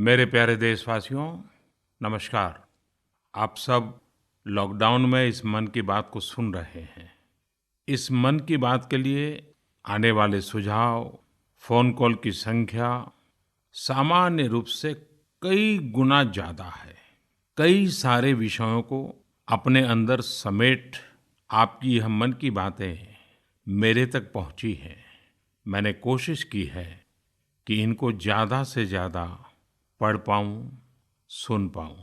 मेरे प्यारे देशवासियों, नमस्कार। आप सब लॉकडाउन में इस मन की बात को सुन रहे हैं। इस मन की बात के लिए आने वाले सुझाव, फ़ोन कॉल की संख्या सामान्य रूप से कई गुना ज़्यादा है। कई सारे विषयों को अपने अंदर समेट आपकी यह मन की बातें मेरे तक पहुंची हैं। मैंने कोशिश की है कि इनको ज़्यादा से ज़्यादा पढ़ पाऊं, सुन पाऊं।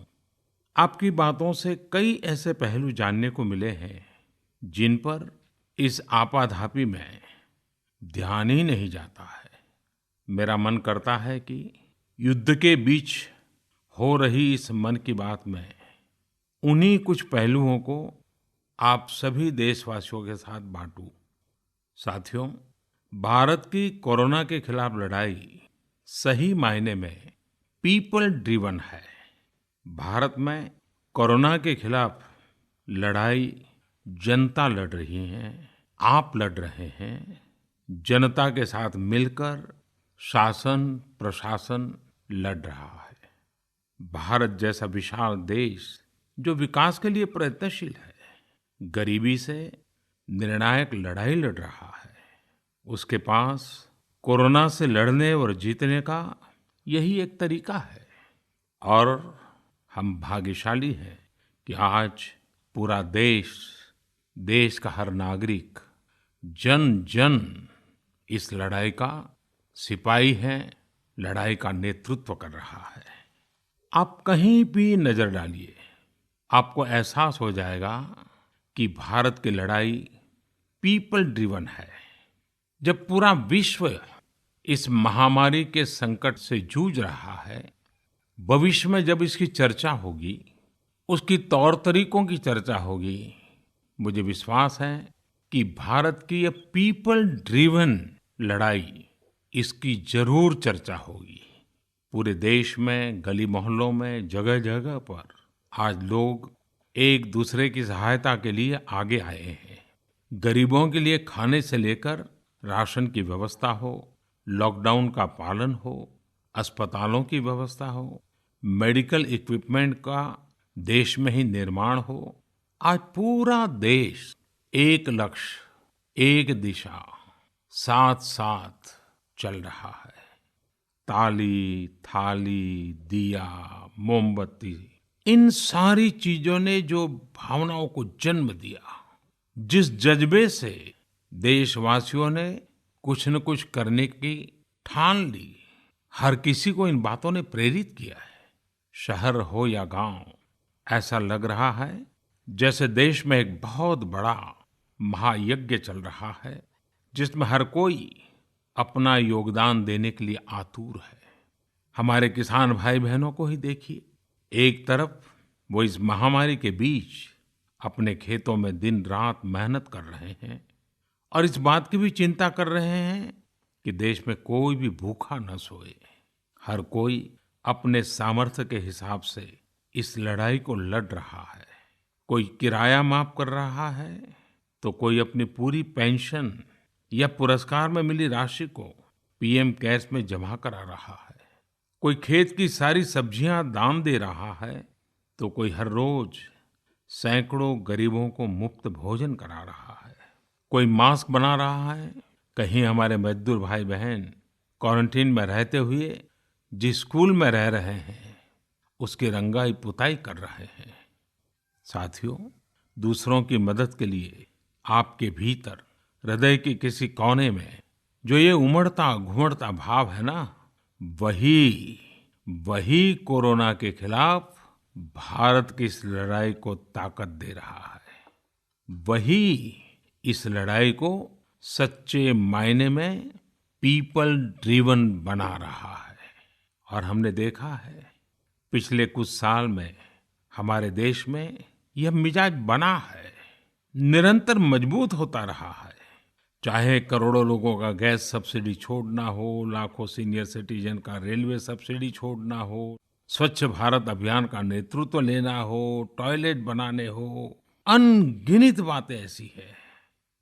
आपकी बातों से कई ऐसे पहलू जानने को मिले हैं जिन पर इस आपाधापी में ध्यान ही नहीं जाता है। मेरा मन करता है कि युद्ध के बीच हो रही इस मन की बात में उन्हीं कुछ पहलुओं को आप सभी देशवासियों के साथ बांटूं। साथियों, भारत की कोरोना के खिलाफ लड़ाई सही मायने में पीपल ड्रिवन है। भारत में कोरोना के खिलाफ लड़ाई जनता लड़ रही है, आप लड़ रहे हैं। जनता के साथ मिलकर शासन प्रशासन लड़ रहा है। भारत जैसा विशाल देश जो विकास के लिए प्रयत्नशील है, गरीबी से निर्णायक लड़ाई लड़ रहा है। उसके पास कोरोना से लड़ने और जीतने का यही एक तरीका है। और हम भाग्यशाली हैं कि आज पूरा देश का हर नागरिक, जन जन इस लड़ाई का सिपाही है, लड़ाई का नेतृत्व कर रहा है। आप कहीं भी नजर डालिए, आपको एहसास हो जाएगा कि भारत की लड़ाई पीपल ड्रिवन है। जब पूरा विश्व इस महामारी के संकट से जूझ रहा है, भविष्य में जब इसकी चर्चा होगी, उसकी तौर तरीकों की चर्चा होगी, मुझे विश्वास है कि भारत की यह पीपल ड्रिवन लड़ाई, इसकी जरूर चर्चा होगी। पूरे देश में, गली मोहल्लों में, जगह जगह पर आज लोग एक दूसरे की सहायता के लिए आगे आए हैं। गरीबों के लिए खाने से लेकर राशन की व्यवस्था हो, लॉकडाउन का पालन हो, अस्पतालों की व्यवस्था हो, मेडिकल इक्विपमेंट का देश में ही निर्माण हो, आज पूरा देश एक लक्ष्य, एक दिशा, साथ साथ चल रहा है। ताली, थाली, दिया, मोमबत्ती, इन सारी चीजों ने जो भावनाओं को जन्म दिया, जिस जज्बे से देशवासियों ने कुछ न कुछ करने की ठान ली, हर किसी को इन बातों ने प्रेरित किया है। शहर हो या गांव, ऐसा लग रहा है जैसे देश में एक बहुत बड़ा महायज्ञ चल रहा है, जिसमें हर कोई अपना योगदान देने के लिए आतुर है। हमारे किसान भाई बहनों को ही देखिए, एक तरफ वो इस महामारी के बीच अपने खेतों में दिन रात मेहनत कर रहे हैं और इस बात की भी चिंता कर रहे हैं कि देश में कोई भी भूखा न सोए। हर कोई अपने सामर्थ्य के हिसाब से इस लड़ाई को लड़ रहा है। कोई किराया माफ कर रहा है, तो कोई अपनी पूरी पेंशन या पुरस्कार में मिली राशि को पीएम केयर्स में जमा करा रहा है। कोई खेत की सारी सब्जियां दान दे रहा है, तो कोई हर रोज सैकड़ों गरीबों को मुफ्त भोजन करा रहा है। कोई मास्क बना रहा है। कहीं हमारे मजदूर भाई बहन क्वारंटीन में रहते हुए जिस स्कूल में रह रहे हैं, उसकी रंगाई पुताई कर रहे हैं। साथियों, दूसरों की मदद के लिए आपके भीतर हृदय के किसी कोने में जो ये उमड़ता घुमड़ता भाव है ना, वही कोरोना के खिलाफ भारत की इस लड़ाई को ताकत दे रहा है। वही इस लड़ाई को सच्चे मायने में पीपल ड्रिवन बना रहा है। और हमने देखा है पिछले कुछ साल में हमारे देश में यह मिजाज बना है, निरंतर मजबूत होता रहा है। चाहे करोड़ों लोगों का गैस सब्सिडी छोड़ना हो, लाखों सीनियर सिटीजन का रेलवे सब्सिडी छोड़ना हो, स्वच्छ भारत अभियान का नेतृत्व लेना हो, टॉयलेट बनाने हो, अनगिनत बातें ऐसी है।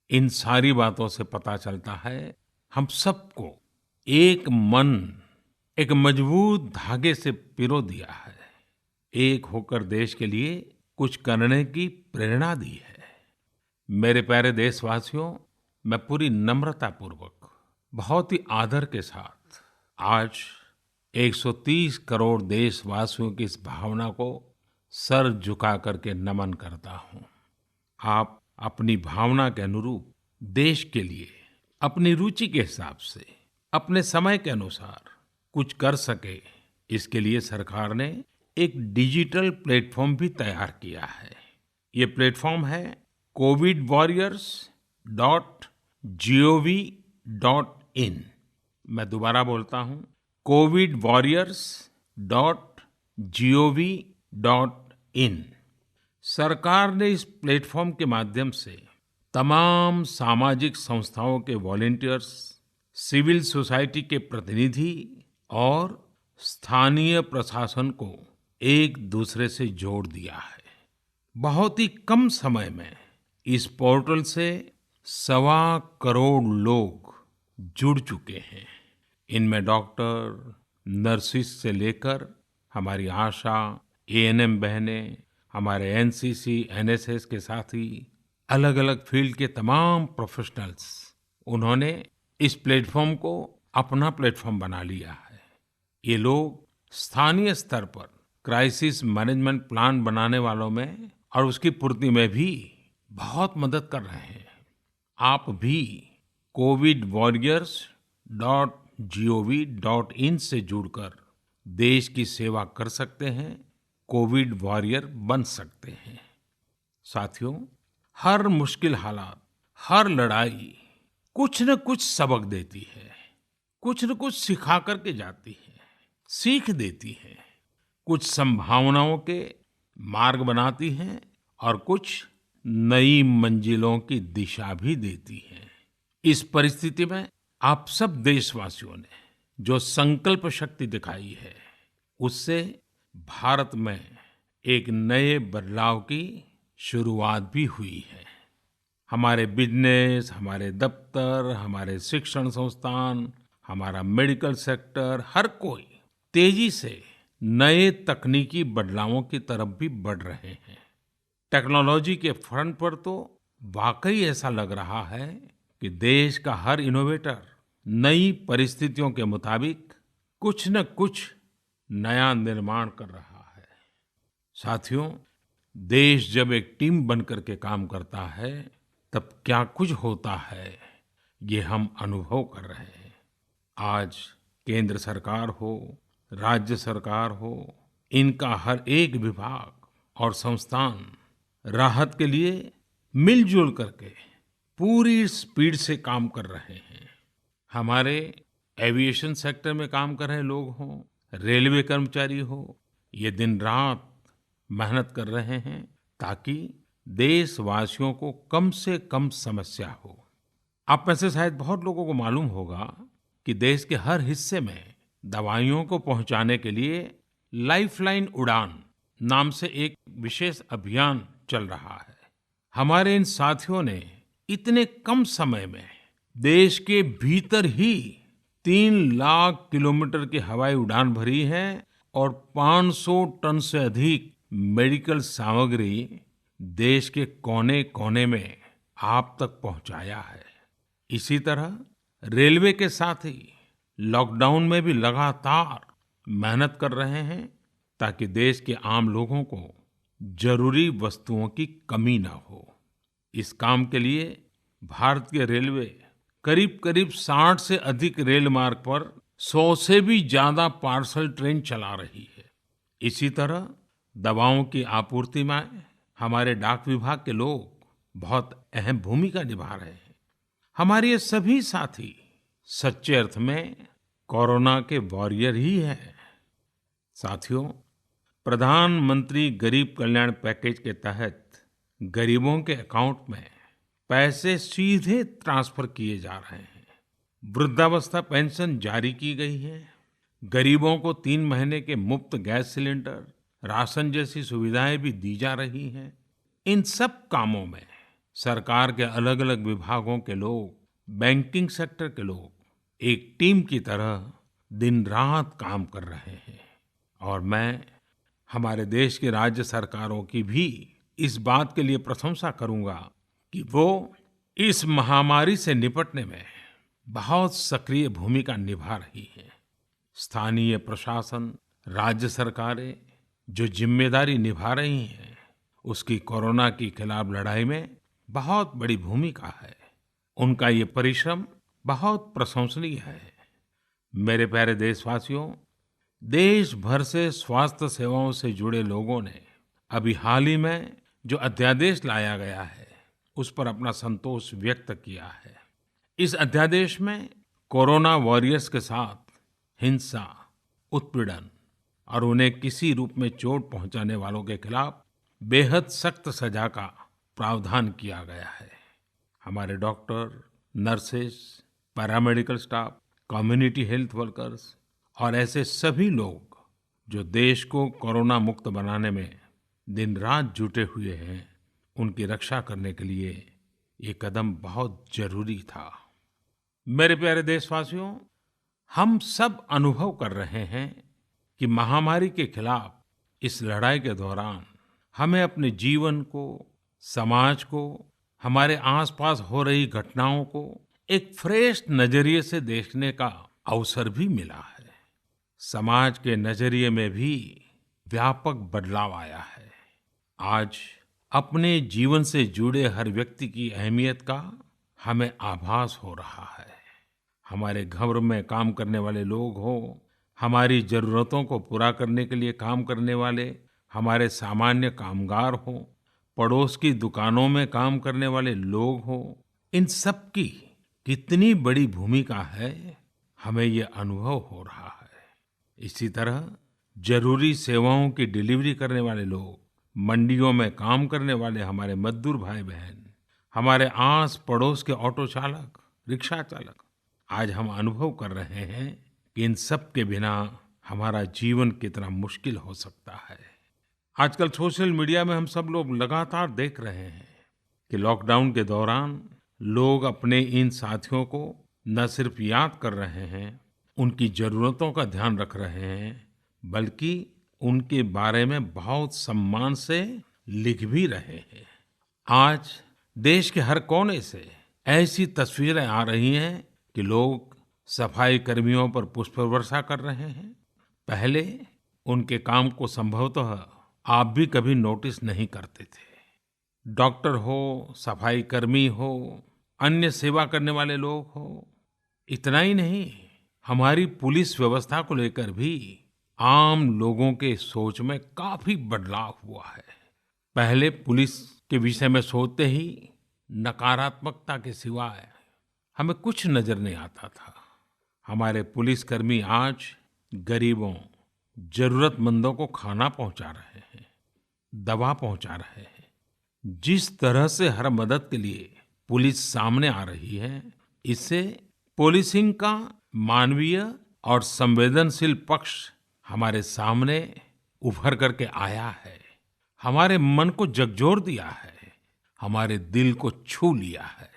इन सारी बातों से पता चलता है हम सबको एक मन, एक मजबूत धागे से पिरो दिया है। एक होकर देश के लिए कुछ करने की प्रेरणा दी है। मेरे प्यारे देशवासियों, मैं पूरी नम्रता पूर्वक, बहुत ही आदर के साथ आज 130 करोड़ देशवासियों की इस भावना को सर झुका करके नमन करता हूँ। आप अपनी भावना के अनुरूप देश के लिए अपनी रुचि के हिसाब से, अपने समय के अनुसार कुछ कर सके, इसके लिए सरकार ने एक डिजिटल प्लेटफॉर्म भी तैयार किया है। ये प्लेटफॉर्म है covidwarriors.gov.in। मैं दोबारा बोलता हूँ, covidwarriors.gov.in। सरकार ने इस प्लेटफॉर्म के माध्यम से तमाम सामाजिक संस्थाओं के वॉलंटियर्स, सिविल सोसाइटी के प्रतिनिधि और स्थानीय प्रशासन को एक दूसरे से जोड़ दिया है। बहुत ही कम समय में इस पोर्टल से 1.25 करोड़ लोग जुड़ चुके हैं। इनमें डॉक्टर, नर्सिस से लेकर हमारी आशा, एएनएम बहनें, हमारे एनसीसी, एनएसएस के साथी, अलग अलग फील्ड के तमाम प्रोफेशनल्स, उन्होंने इस प्लेटफॉर्म को अपना प्लेटफॉर्म बना लिया है। ये लोग स्थानीय स्तर पर क्राइसिस मैनेजमेंट प्लान बनाने वालों में और उसकी पूर्ति में भी बहुत मदद कर रहे हैं। आप भी covidwarriors.gov.in से जुड़कर देश की सेवा कर सकते हैं, कोविड वॉरियर बन सकते हैं। साथियों, हर मुश्किल हालात, हर लड़ाई कुछ न कुछ सबक देती है, कुछ न कुछ सिखा करके जाती है, सीख देती है, कुछ संभावनाओं के मार्ग बनाती है और कुछ नई मंजिलों की दिशा भी देती है। इस परिस्थिति में आप सब देशवासियों ने जो संकल्प शक्ति दिखाई है, उससे भारत में एक नए बदलाव की शुरुआत भी हुई है। हमारे बिजनेस, हमारे दफ्तर, हमारे शिक्षण संस्थान, हमारा मेडिकल सेक्टर, हर कोई तेजी से नए तकनीकी बदलावों की तरफ भी बढ़ रहे हैं। टेक्नोलॉजी के फ्रंट पर तो वाकई ऐसा लग रहा है कि देश का हर इनोवेटर नई परिस्थितियों के मुताबिक कुछ न कुछ नया निर्माण कर रहा है। साथियों, देश जब एक टीम बनकर के काम करता है, तब क्या कुछ होता है, ये हम अनुभव कर रहे हैं। आज केंद्र सरकार हो, राज्य सरकार हो, इनका हर एक विभाग और संस्थान राहत के लिए मिलजुल करके पूरी स्पीड से काम कर रहे हैं। हमारे एविएशन सेक्टर में काम कर रहे लोग हों, रेलवे कर्मचारी हो, ये दिन रात मेहनत कर रहे हैं ताकि देशवासियों को कम से कम समस्या हो। आप में से शायद बहुत लोगों को मालूम होगा कि देश के हर हिस्से में दवाइयों को पहुंचाने के लिए लाइफलाइन उड़ान नाम से एक विशेष अभियान चल रहा है। हमारे इन साथियों ने इतने कम समय में देश के भीतर ही 3 लाख किलोमीटर की हवाई उड़ान भरी है और 500 टन से अधिक मेडिकल सामग्री देश के कोने-कोने में आप तक पहुंचाया है। इसी तरह रेलवे के साथी लॉकडाउन में भी लगातार मेहनत कर रहे हैं ताकि देश के आम लोगों को जरूरी वस्तुओं की कमी ना हो। इस काम के लिए भारतीय रेलवे करीब-करीब 60 से अधिक रेल मार्ग पर 100 से भी ज्यादा पार्सल ट्रेन चला रही है। इसी तरह दवाओं की आपूर्ति में हमारे डाक विभाग के लोग बहुत अहम भूमिका निभा रहे हैं। हमारे ये सभी साथी सच्चे अर्थ में कोरोना के वॉरियर ही हैं। साथियों, प्रधानमंत्री गरीब कल्याण पैकेज के तहत गरीबों के अकाउंट में पैसे सीधे ट्रांसफर किए जा रहे हैं। वृद्धावस्था पेंशन जारी की गई है। गरीबों को 3 महीने के मुफ्त गैस सिलेंडर, राशन जैसी सुविधाएं भी दी जा रही हैं। इन सब कामों में सरकार के अलग-अलग विभागों के लोग, बैंकिंग सेक्टर के लोग एक टीम की तरह दिन रात काम कर रहे हैं और मैं हमारे देश की राज्य सरकारों की भी इस बात के लिए प्रशंसा करूंगा कि वो इस महामारी से निपटने में बहुत सक्रिय भूमिका निभा रही हैं। स्थानीय प्रशासन, राज्य सरकारें जो जिम्मेदारी निभा रही हैं, उसकी कोरोना के खिलाफ लड़ाई में बहुत बड़ी भूमिका है। उनका ये परिश्रम बहुत प्रशंसनीय है। मेरे प्यारे देशवासियों, देश भर से स्वास्थ्य सेवाओं से जुड़े लोगों ने अभी हाल ही में जो अध्यादेश लाया गया है, उस पर अपना संतोष व्यक्त किया है। इस अध्यादेश में कोरोना वॉरियर्स के साथ हिंसा, उत्पीड़न और उन्हें किसी रूप में चोट पहुंचाने वालों के खिलाफ बेहद सख्त सजा का प्रावधान किया गया है। हमारे doctor, nurses, paramedical staff, community health workers और ऐसे सभी लोग जो देश को कोरोना मुक्त बनाने में दिन रात जुटे हुए हैं, उनकी रक्षा करने के लिए ये कदम बहुत जरूरी था। मेरे प्यारे देशवासियों, हम सब अनुभव कर रहे हैं कि महामारी के खिलाफ इस लड़ाई के दौरान हमें अपने जीवन को, समाज को, हमारे आसपास हो रही घटनाओं को एक फ्रेश नजरिए से देखने का अवसर भी मिला है। समाज के नजरिए में भी व्यापक बदलाव आया है। आज अपने जीवन से जुड़े हर व्यक्ति की अहमियत का हमें आभास हो रहा है। हमारे घर में काम करने वाले लोग हों, हमारी जरूरतों को पूरा करने के लिए काम करने वाले हमारे सामान्य कामगार हों, पड़ोस की दुकानों में काम करने वाले लोग हों, इन सब की कितनी बड़ी भूमिका है, हमें ये अनुभव हो रहा है। इसी तरह जरूरी सेवाओं की डिलीवरी करने वाले लोग, मंडियों में काम करने वाले हमारे मजदूर भाई बहन, हमारे आस पड़ोस के ऑटो चालक, रिक्शा चालक, आज हम अनुभव कर रहे हैं कि इन सब के बिना हमारा जीवन कितना मुश्किल हो सकता है। आजकल सोशल मीडिया में हम सब लोग लगातार देख रहे हैं कि लॉकडाउन के दौरान लोग अपने इन साथियों को न सिर्फ याद कर रहे हैं, उनकी जरूरतों का ध्यान रख रहे हैं, बल्कि उनके बारे में बहुत सम्मान से लिख भी रहे हैं। आज देश के हर कोने से ऐसी तस्वीरें आ रही हैं कि लोग सफाई कर्मियों पर पुष्प वर्षा कर रहे हैं। पहले उनके काम को संभवतः आप भी कभी नोटिस नहीं करते थे। डॉक्टर हो, सफाई कर्मी हो, अन्य सेवा करने वाले लोग हो, इतना ही नहीं, हमारी पुलिस व्यवस्था को लेकर भी आम लोगों के सोच में काफी बदलाव हुआ है। पहले पुलिस के विषय में सोचते ही नकारात्मकता के सिवाय हमें कुछ नजर नहीं आता था। हमारे पुलिसकर्मी आज गरीबों, जरूरतमंदों को खाना पहुंचा रहे हैं, दवा पहुंचा रहे हैं। जिस तरह से हर मदद के लिए पुलिस सामने आ रही है, इससे पुलिसिंग का मानवीय और संवेदनशील पक्ष हमारे सामने उभर करके आया है, हमारे मन को झकझोर दिया है, हमारे दिल को छू लिया है।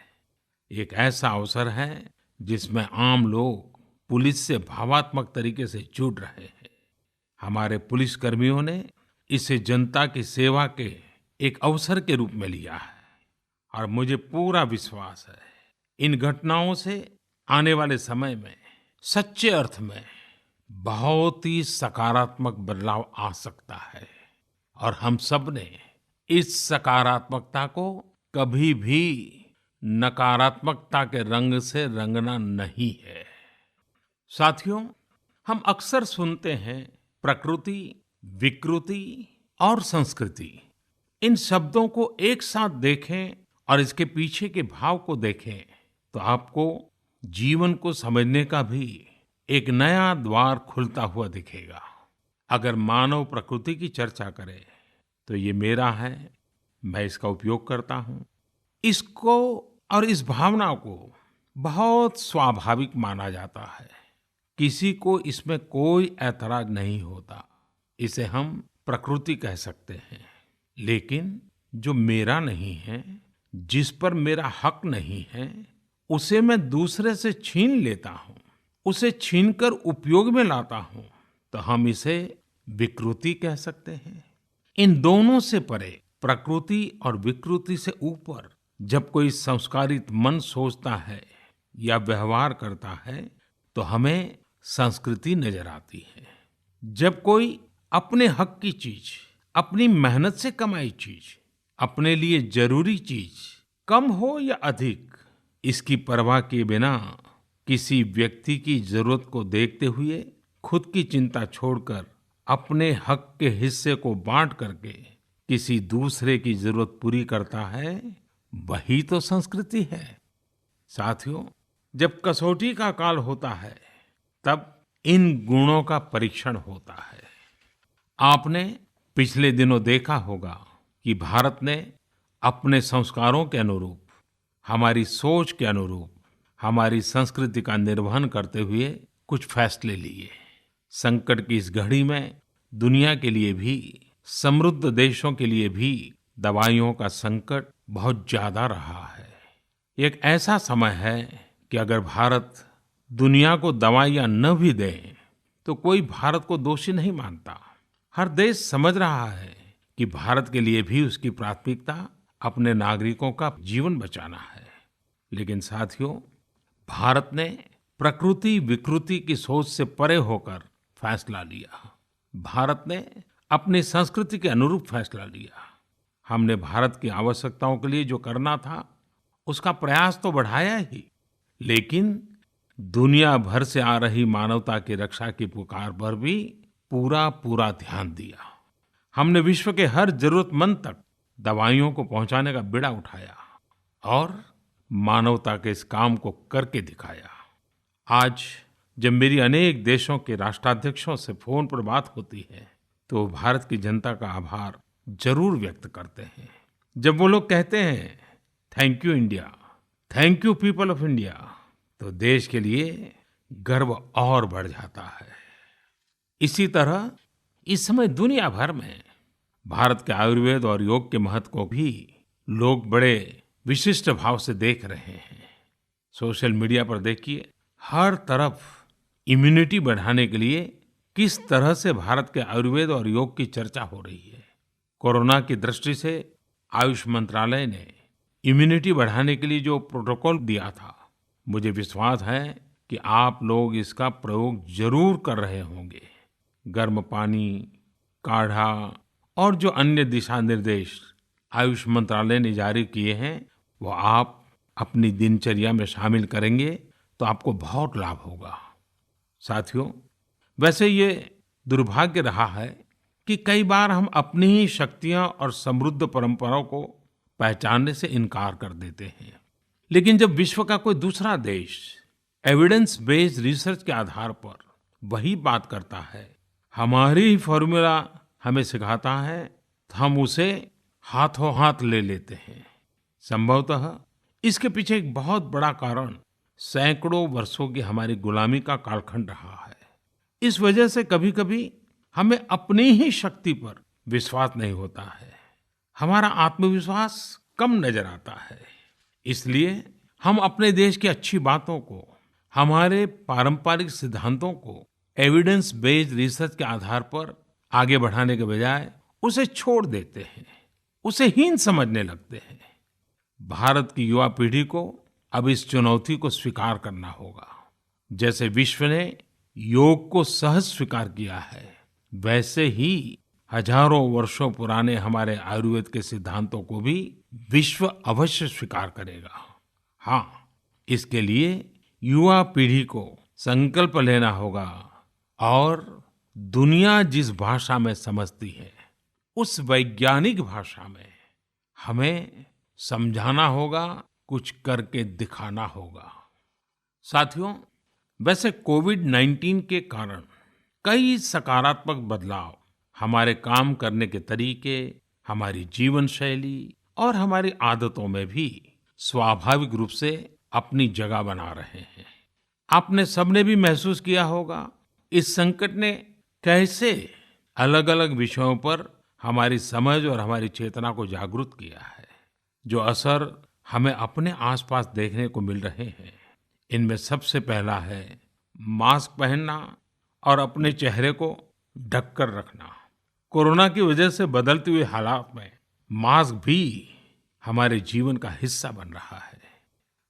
एक ऐसा अवसर है जिसमें आम लोग पुलिस से भावात्मक तरीके से जुड़ रहे हैं। हमारे पुलिस कर्मियों ने इसे जनता की सेवा के एक अवसर के रूप में लिया है और मुझे पूरा विश्वास है इन घटनाओं से आने वाले समय में सच्चे अर्थ में बहुत ही सकारात्मक बदलाव आ सकता है और हम सब ने इस सकारात्मकता को कभी भी नकारात्मकता के रंग से रंगना नहीं है। साथियों, हम अक्सर सुनते हैं प्रकृति, विकृति और संस्कृति। इन शब्दों को एक साथ देखें और इसके पीछे के भाव को देखें तो आपको जीवन को समझने का भी एक नया द्वार खुलता हुआ दिखेगा। अगर मानव प्रकृति की चर्चा करें तो ये मेरा है, मैं इसका उपयोग करता हूँ। इसको और इस भावना को बहुत स्वाभाविक माना जाता है, किसी को इसमें कोई ऐतराज नहीं होता। इसे हम प्रकृति कह सकते हैं। लेकिन जो मेरा नहीं है, जिस पर मेरा हक नहीं है, उसे मैं दूसरे से छीन लेता हूँ, उसे छीनकर उपयोग में लाता हूं तो हम इसे विकृति कह सकते हैं। इन दोनों से परे, प्रकृति और विकृति से ऊपर जब कोई संस्कारित मन सोचता है या व्यवहार करता है तो हमें संस्कृति नजर आती है। जब कोई अपने हक की चीज, अपनी मेहनत से कमाई चीज, अपने लिए जरूरी चीज, कम हो या अधिक, इसकी परवाह किए बिना किसी व्यक्ति की जरूरत को देखते हुए खुद की चिंता छोड़कर अपने हक के हिस्से को बांट करके किसी दूसरे की जरूरत पूरी करता है, वही तो संस्कृति है। साथियों, जब कसौटी का काल होता है तब इन गुणों का परीक्षण होता है। आपने पिछले दिनों देखा होगा कि भारत ने अपने संस्कारों के अनुरूप, हमारी सोच के अनुरूप, हमारी संस्कृति का निर्वहन करते हुए कुछ फैसले लिए। संकट की इस घड़ी में दुनिया के लिए भी, समृद्ध देशों के लिए भी दवाइयों का संकट बहुत ज्यादा रहा है। एक ऐसा समय है कि अगर भारत दुनिया को दवाइयां न भी दे तो कोई भारत को दोषी नहीं मानता। हर देश समझ रहा है कि भारत के लिए भी उसकी प्राथमिकता अपने नागरिकों का जीवन बचाना है। लेकिन साथियों, भारत ने प्रकृति विकृति की सोच से परे होकर फैसला लिया। भारत ने अपनी संस्कृति के अनुरूप फैसला लिया। हमने भारत की आवश्यकताओं के लिए जो करना था उसका प्रयास तो बढ़ाया ही, लेकिन दुनिया भर से आ रही मानवता की रक्षा की पुकार पर भी पूरा ध्यान दिया। हमने विश्व के हर जरूरतमंद तक दवाइयों को पहुंचाने का बीड़ा उठाया और मानवता के इस काम को करके दिखाया। आज जब मेरी अनेक देशों के राष्ट्राध्यक्षों से फोन पर बात होती है तो वो भारत की जनता का आभार जरूर व्यक्त करते हैं। जब वो लोग कहते हैं thank you India, thank you people of India, तो देश के लिए गर्व और बढ़ जाता है। इसी तरह इस समय दुनिया भर में भारत के आयुर्वेद और योग के महत्व को भी लोग बड़े विशिष्ट भाव से देख रहे हैं। सोशल मीडिया पर देखिए, हर तरफ इम्यूनिटी बढ़ाने के लिए किस तरह से भारत के आयुर्वेद और योग की चर्चा हो रही है। कोरोना की दृष्टि से आयुष मंत्रालय ने इम्यूनिटी बढ़ाने के लिए जो प्रोटोकॉल दिया था, मुझे विश्वास है कि आप लोग इसका प्रयोग जरूर कर रहे होंगे। गर्म पानी, काढ़ा और जो अन्य दिशा निर्देश आयुष मंत्रालय ने जारी किए हैं वो आप अपनी दिनचर्या में शामिल करेंगे तो आपको बहुत लाभ होगा। साथियों, वैसे ये दुर्भाग्य रहा है कि कई बार हम अपनी ही शक्तियां और समृद्ध परंपराओं को पहचानने से इनकार कर देते हैं। लेकिन जब विश्व का कोई दूसरा देश एविडेंस बेस्ड रिसर्च के आधार पर वही बात करता है, हमारी ही फॉर्मूला हमें सिखाता है, तो हम उसे हाथों हाथ ले लेते हैं। संभवतः इसके पीछे एक बहुत बड़ा कारण सैकड़ों वर्षों की हमारी गुलामी का कालखंड रहा है। इस वजह से कभी-कभी हमें अपनी ही शक्ति पर विश्वास नहीं होता है, हमारा आत्मविश्वास कम नजर आता है। इसलिए हम अपने देश की अच्छी बातों को, हमारे पारंपरिक सिद्धांतों को एविडेंस बेस्ड रिसर्च के आधार पर आगे बढ़ाने के बजाय उसे छोड़ देते हैं, उसे हीन समझने लगते हैं। भारत की युवा पीढ़ी को अब इस चुनौती को स्वीकार करना होगा। जैसे विश्व ने योग को सहज स्वीकार किया है, वैसे ही हजारों वर्षों पुराने हमारे आयुर्वेद के सिद्धांतों को भी विश्व अवश्य स्वीकार करेगा। हाँ, इसके लिए युवा पीढ़ी को संकल्प लेना होगा और दुनिया जिस भाषा में समझती है उस वैज्ञानिक भाषा में हमें समझाना होगा, कुछ करके दिखाना होगा। साथियों, वैसे कोविड-19 के कारण कई सकारात्मक बदलाव हमारे काम करने के तरीके, हमारी जीवन शैली और हमारी आदतों में भी स्वाभाविक रूप से अपनी जगह बना रहे हैं। आपने सबने भी महसूस किया होगा इस संकट ने कैसे अलग-अलग विषयों पर हमारी समझ और हमारी चेतना को जागरूक किया है। जो असर हमें अपने आसपास देखने को मिल रहे हैं, इनमें सबसे पहला है मास्क पहनना और अपने चेहरे को ढककर रखना। कोरोना की वजह से बदलते हुए हालात में मास्क भी हमारे जीवन का हिस्सा बन रहा है।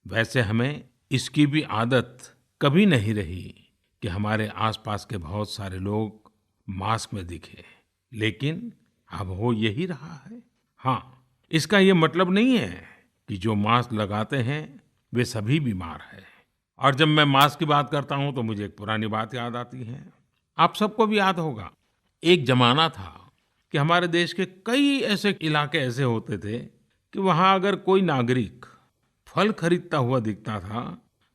वैसे हमें इसकी भी आदत कभी नहीं रही कि हमारे आसपास के बहुत सारे लोग मास्क में दिखे, लेकिन अब हो यही रहा है। हाँ, इसका ये मतलब नहीं है कि जो मास्क लगाते हैं वे सभी बीमार हैं। और जब मैं मास्क की बात करता हूं तो मुझे एक पुरानी बात याद आती है। आप सबको भी याद होगा, एक जमाना था कि हमारे देश के कई ऐसे इलाके ऐसे होते थे कि वहां अगर कोई नागरिक फल खरीदता हुआ दिखता था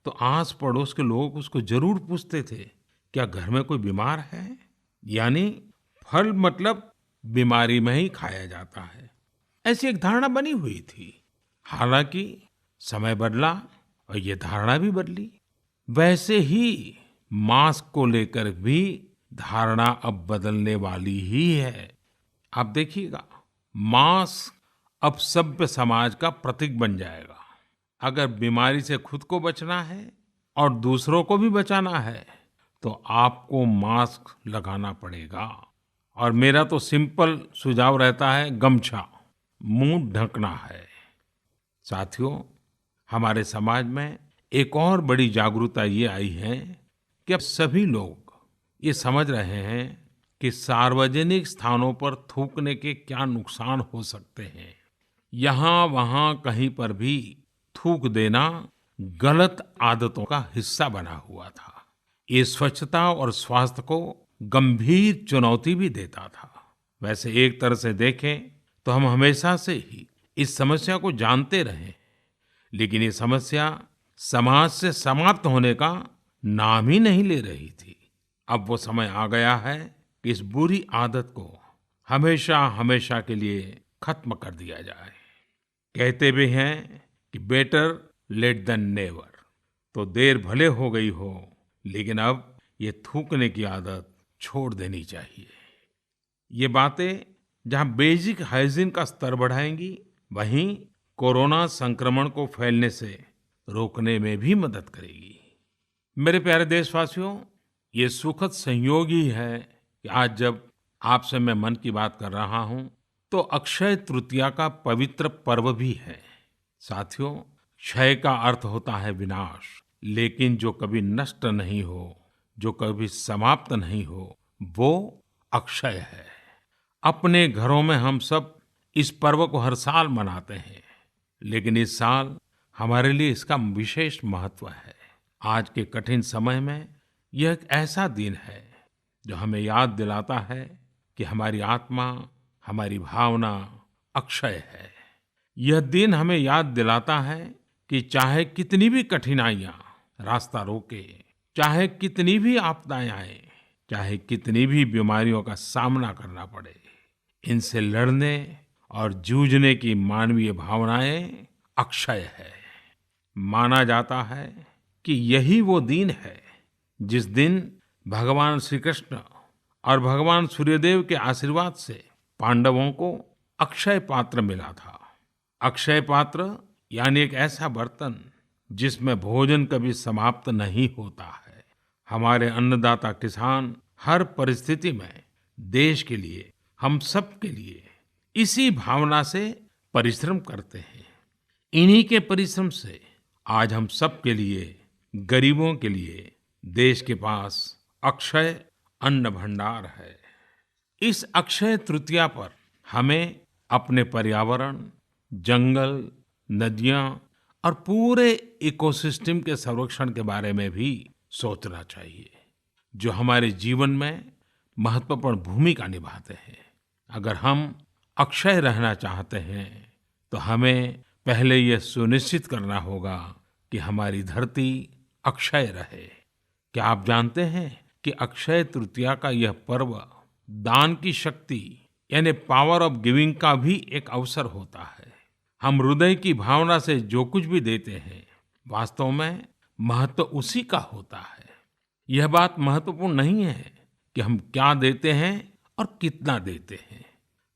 तो आस पड़ोस के लोग उसको जरूर पूछते थे, क्या घर में कोई बीमार है? यानी फल मतलब बीमारी में ही खाया जाता है, ऐसी एक धारणा बनी हुई थी। हालांकि समय बदला और ये धारणा भी बदली। वैसे ही मास्क को लेकर भी धारणा अब बदलने वाली ही है। आप देखिएगा, मास्क अब सभ्य समाज का प्रतीक बन जाएगा। अगर बीमारी से खुद को बचना है और दूसरों को भी बचाना है तो आपको मास्क लगाना पड़ेगा। और मेरा तो सिंपल सुझाव रहता है, गमछा मुंह ढकना है। साथियों, हमारे समाज में एक और बड़ी जागरूकता ये आई है कि अब सभी लोग ये समझ रहे हैं कि सार्वजनिक स्थानों पर थूकने के क्या नुकसान हो सकते हैं। यहाँ वहाँ कहीं पर भी थूक देना गलत आदतों का हिस्सा बना हुआ था। ये स्वच्छता और स्वास्थ्य को गंभीर चुनौती भी देता था। वैसे एक तरह से देखें तो हम हमेशा से ही इस समस्या को जानते रहे, लेकिन ये समस्या समाज से समाप्त होने का नाम ही नहीं ले रही थी। अब वो समय आ गया है कि इस बुरी आदत को हमेशा हमेशा के लिए खत्म कर दिया जाए। कहते भी हैं कि बेटर लेट देन नेवर। तो देर भले हो गई हो, लेकिन अब ये थूकने की आदत छोड़ देनी चाहिए। ये बातें जहां बेसिक हाइजीन का स्तर बढ़ाएंगी, वहीं कोरोना संक्रमण को फैलने से रोकने में भी मदद करेगी। मेरे प्यारे देशवासियों, ये सुखद संयोग ही है कि आज जब आपसे मैं मन की बात कर रहा हूं तो अक्षय तृतीया का पवित्र पर्व भी है। साथियों, क्षय का अर्थ होता है विनाश, लेकिन जो कभी नष्ट नहीं हो, जो कभी समाप्त नहीं हो, वो अक्षय है। अपने घरों में हम सब इस पर्व को हर साल मनाते हैं, लेकिन इस साल हमारे लिए इसका विशेष महत्व है। आज के कठिन समय में यह एक ऐसा दिन है जो हमें याद दिलाता है कि हमारी आत्मा, हमारी भावना अक्षय है। यह दिन हमें याद दिलाता है कि चाहे कितनी भी कठिनाइयां रास्ता रोके, चाहे कितनी भी आपदाएं आए, चाहे कितनी भी बीमारियों का सामना करना पड़े, इनसे लड़ने और जूझने की मानवीय भावनाएं अक्षय है। माना जाता है कि यही वो दिन है जिस दिन भगवान श्री कृष्ण और भगवान सूर्यदेव के आशीर्वाद से पांडवों को अक्षय पात्र मिला था। अक्षय पात्र यानी एक ऐसा बर्तन जिसमें भोजन कभी समाप्त नहीं होता है। हमारे अन्नदाता किसान हर परिस्थिति में देश के लिए, हम सब के लिए इसी भावना से परिश्रम करते हैं। इन्हीं के परिश्रम से आज हम सब के लिए, गरीबों के लिए देश के पास अक्षय अन्न भंडार है। इस अक्षय तृतीया पर हमें अपने पर्यावरण, जंगल, नदियां और पूरे इकोसिस्टम के संरक्षण के बारे में भी सोचना चाहिए, जो हमारे जीवन में महत्वपूर्ण भूमिका निभाते हैं। अगर हम अक्षय रहना चाहते हैं तो हमें पहले यह सुनिश्चित करना होगा कि हमारी धरती अक्षय रहे। क्या आप जानते हैं कि अक्षय तृतीया का यह पर्व दान की शक्ति यानी पावर ऑफ गिविंग का भी एक अवसर होता है। हम हृदय की भावना से जो कुछ भी देते हैं, वास्तव में महत्व उसी का होता है। यह बात महत्वपूर्ण नहीं है कि हम क्या देते हैं और कितना देते हैं।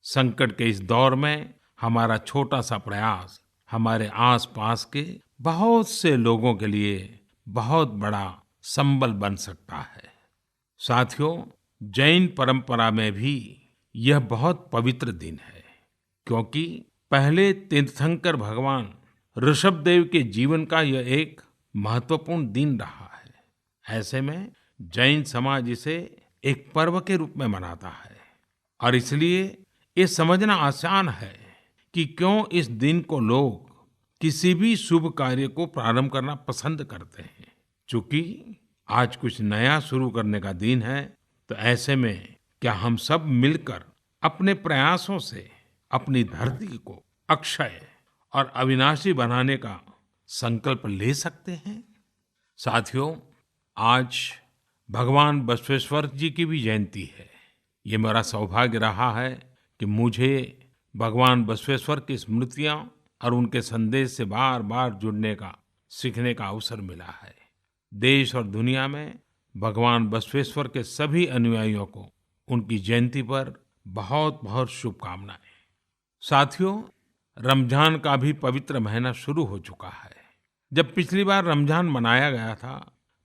संकट के इस दौर में हमारा छोटा सा प्रयास हमारे आसपास के बहुत से लोगों के लिए बहुत बड़ा संबल बन सकता है। साथियों, जैन परंपरा में भी यह बहुत पवित्र दिन है, क्योंकि पहले तीर्थंकर भगवान ऋषभदेव के जीवन का यह एक महत्वपूर्ण दिन रहा है। ऐसे में जैन समाज इसे एक पर्व के रूप में मनाता है और इसलिए ये समझना आसान है कि क्यों इस दिन को लोग किसी भी शुभ कार्य को प्रारंभ करना पसंद करते हैं। चूंकि आज कुछ नया शुरू करने का दिन है, तो ऐसे में क्या हम सब मिलकर अपने प्रयासों से अपनी धरती को अक्षय और अविनाशी बनाने का संकल्प ले सकते हैं। साथियों, आज भगवान बसवेश्वर जी की भी जयंती है। ये मेरा सौभाग्य रहा है कि मुझे भगवान बसवेश्वर की स्मृतियां और उनके संदेश से बार बार जुड़ने का, सीखने का अवसर मिला है। देश और दुनिया में भगवान बसवेश्वर के सभी अनुयायियों को उनकी जयंती पर बहुत बहुत शुभकामनाएं। साथियों, रमजान का भी पवित्र महीना शुरू हो चुका है। जब पिछली बार रमजान मनाया गया था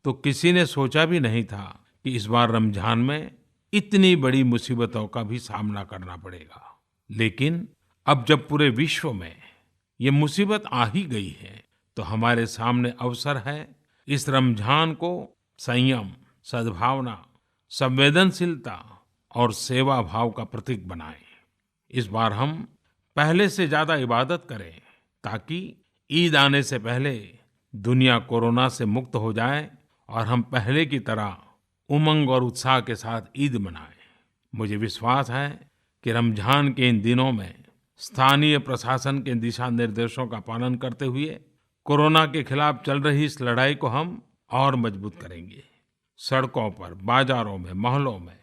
तो किसी ने सोचा भी नहीं था कि इस बार रमजान में इतनी बड़ी मुसीबतों का भी सामना करना पड़ेगा। लेकिन अब जब पूरे विश्व में ये मुसीबत आ ही गई है, तो हमारे सामने अवसर है इस रमजान को संयम, सद्भावना, संवेदनशीलता और सेवा भाव का प्रतीक बनाएं। इस बार हम पहले से ज्यादा इबादत करें, ताकि ईद आने से पहले दुनिया कोरोना से मुक्त हो जाए और हम पहले की तरह उमंग और उत्साह के साथ ईद मनाएं। मुझे विश्वास है कि रमजान के इन दिनों में स्थानीय प्रशासन के दिशा निर्देशों का पालन करते हुए कोरोना के खिलाफ चल रही इस लड़ाई को हम और मजबूत करेंगे। सड़कों पर, बाजारों में, मोहल्लों में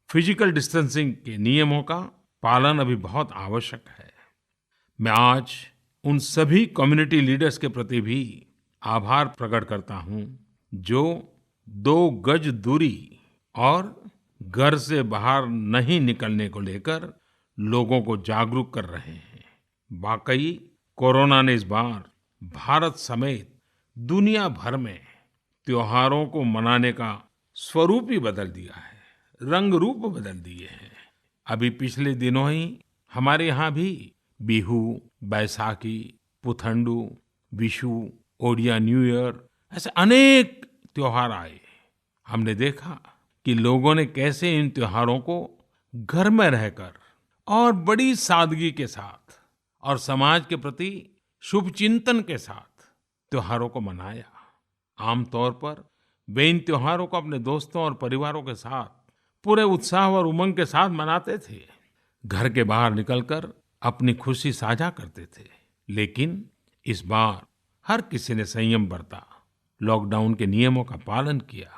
फिजिकल डिस्टेंसिंग के नियमों का पालन अभी बहुत आवश्यक है। मैं आज उन सभी कम्युनिटी लीडर्स के प्रति भी आभार प्रकट करता हूं जो 2 गज दूरी और घर से बाहर नहीं निकलने को लेकर लोगों को जागरूक कर रहे हैं। वाकई कोरोना ने इस बार भारत समेत दुनिया भर में त्योहारों को मनाने का स्वरूप ही बदल दिया है, रंग रूप बदल दिए हैं। अभी पिछले दिनों ही हमारे यहाँ भी बिहू, बैसाखी, पुथंडू, विशु, ओडिया न्यू ईयर ऐसे अनेक त्योहार आए। हमने देखा कि लोगों ने कैसे इन त्योहारों को घर में रहकर और बड़ी सादगी के साथ और समाज के प्रति शुभ चिंतन के साथ त्योहारों को मनाया। आमतौर पर वे इन त्योहारों को अपने दोस्तों और परिवारों के साथ पूरे उत्साह और उमंग के साथ मनाते थे, घर के बाहर निकलकर अपनी खुशी साझा करते थे। लेकिन इस बार हर किसी ने संयम बरता, लॉकडाउन के नियमों का पालन किया।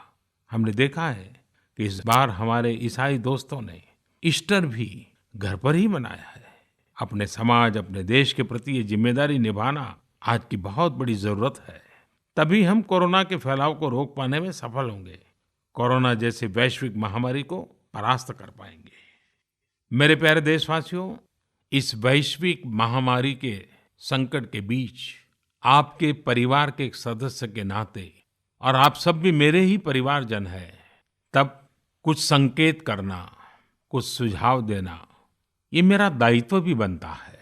हमने देखा है कि इस बार हमारे ईसाई दोस्तों ने ईस्टर भी घर पर ही मनाया है। अपने समाज, अपने देश के प्रति ये जिम्मेदारी निभाना आज की बहुत बड़ी जरूरत है। तभी हम कोरोना के फैलाव को रोक पाने में सफल होंगे, कोरोना जैसी वैश्विक महामारी को परास्त कर पाएंगे। मेरे प्यारे देशवासियों, इस वैश्विक महामारी के संकट के बीच आपके परिवार के एक सदस्य के नाते, और आप सब भी मेरे ही परिवारजन हैं, तब कुछ संकेत करना, कुछ सुझाव देना, ये मेरा दायित्व भी बनता है।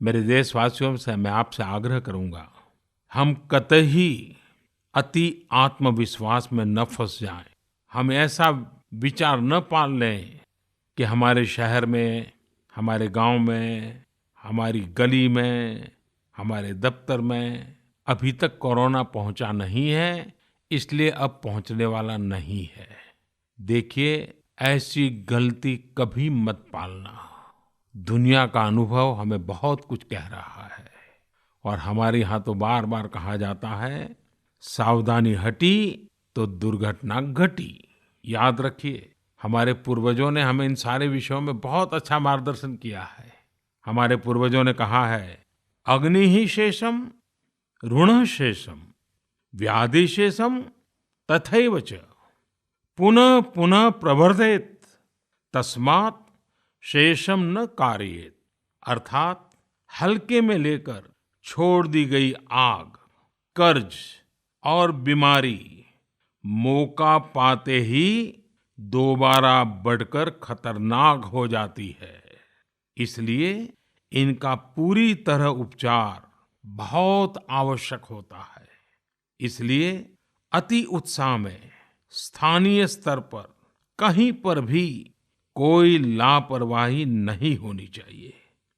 मेरे देशवासियों से मैं आपसे आग्रह करूंगा, हम कतई अति आत्मविश्वास में न फंस जाएं। हम ऐसा विचार न पाल लें कि हमारे शहर में, हमारे गांव में, हमारी गली में, हमारे दफ्तर में अभी तक कोरोना पहुंचा नहीं है, इसलिए अब पहुंचने वाला नहीं है। देखिए, ऐसी गलती कभी मत पालना। दुनिया का अनुभव हमें बहुत कुछ कह रहा है और हमारे यहाँ तो बार बार कहा जाता है, सावधानी हटी तो दुर्घटना घटी। याद रखिए, हमारे पूर्वजों ने हमें इन सारे विषयों में बहुत अच्छा मार्गदर्शन किया है। हमारे पूर्वजों ने कहा है, अग्नि ही शेषम ऋण शेषम व्याधि शेषम तथैव च पुनः पुनः प्रवर्धेत तस्मात् शेषम न कारयेत। अर्थात हल्के में लेकर छोड़ दी गई आग, कर्ज और बीमारी मौका पाते ही दोबारा बढ़कर खतरनाक हो जाती है। इसलिए इनका पूरी तरह उपचार बहुत आवश्यक होता है। इसलिए अति उत्साह में स्थानीय स्तर पर कहीं पर भी कोई लापरवाही नहीं होनी चाहिए।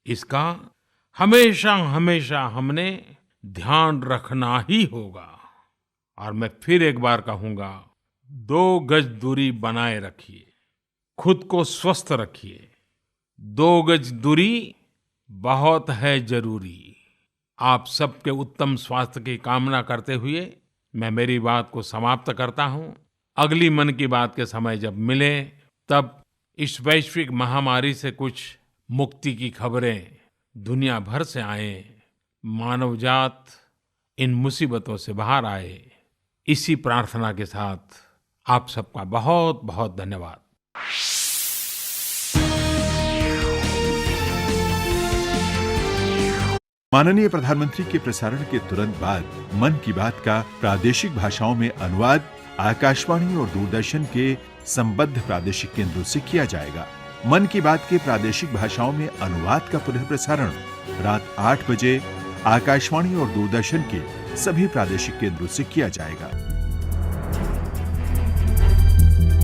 इसका हमेशा हमेशा हमने ध्यान रखना ही होगा। और मैं फिर एक बार कहूंगा, 2 गज दूरी बनाए रखिए, खुद को स्वस्थ रखिए। 2 गज दूरी बहुत है जरूरी। आप सबके उत्तम स्वास्थ्य की कामना करते हुए मैं मेरी बात को समाप्त करता हूं। अगली मन की बात के समय जब मिले, तब इस वैश्विक महामारी से कुछ मुक्ति की खबरें दुनिया भर से आए, मानवजात इन मुसीबतों से बाहर आए, इसी प्रार्थना के साथ आप सबका बहुत बहुत धन्यवाद। माननीय प्रधानमंत्री के प्रसारण के तुरंत बाद मन की बात का प्रादेशिक भाषाओं में अनुवाद आकाशवाणी और दूरदर्शन के संबद्ध प्रादेशिक केंद्रों से किया जाएगा। मन की बात के प्रादेशिक भाषाओं में अनुवाद का पुनः प्रसारण रात 8 बजे आकाशवाणी और दूरदर्शन के सभी प्रादेशिक केंद्रों से किया जाएगा।